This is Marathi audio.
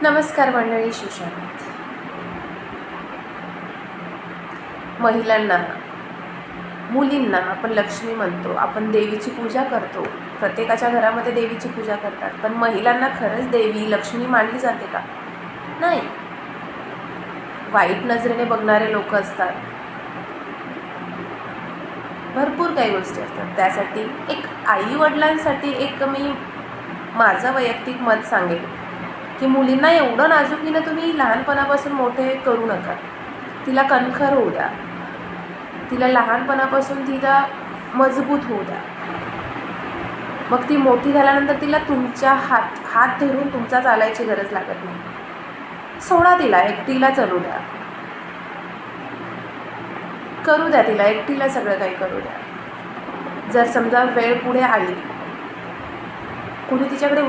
नमस्कार मंडळी, सुशांत. महिलांना, मुलींना आपण लक्ष्मी म्हणतो, आपण देवीची पूजा करतो. प्रत्येकाच्या घरामध्ये देवीची पूजा करतात, पण महिलांना खरंच देवी लक्ष्मी मानली जाते का? नाही. वाईट नजरेने बघणारे लोक असतात, भरपूर काही गोष्टी असतात. त्यासाठी एक आई वडिलांसाठी एक मी माझं वैयक्तिक मत सांगेल की मुलींना एवढं नाजुकीनं तुम्ही लहानपणापासून मोठे करू नका. तिला कणखर होऊ द्या, तिला लहानपणापासून तिला मजबूत होऊ द्या. मग ती मोठी झाल्यानंतर तिला तुमच्या हात धरून तुमचा चालायची गरज लागत नाही. सोडा, तिला एकटीला चालू द्या, करू द्या तिला एकटीला सगळं काही करू द्या. जर समजा वेळ पुढे आली, कुणी तिच्याकडे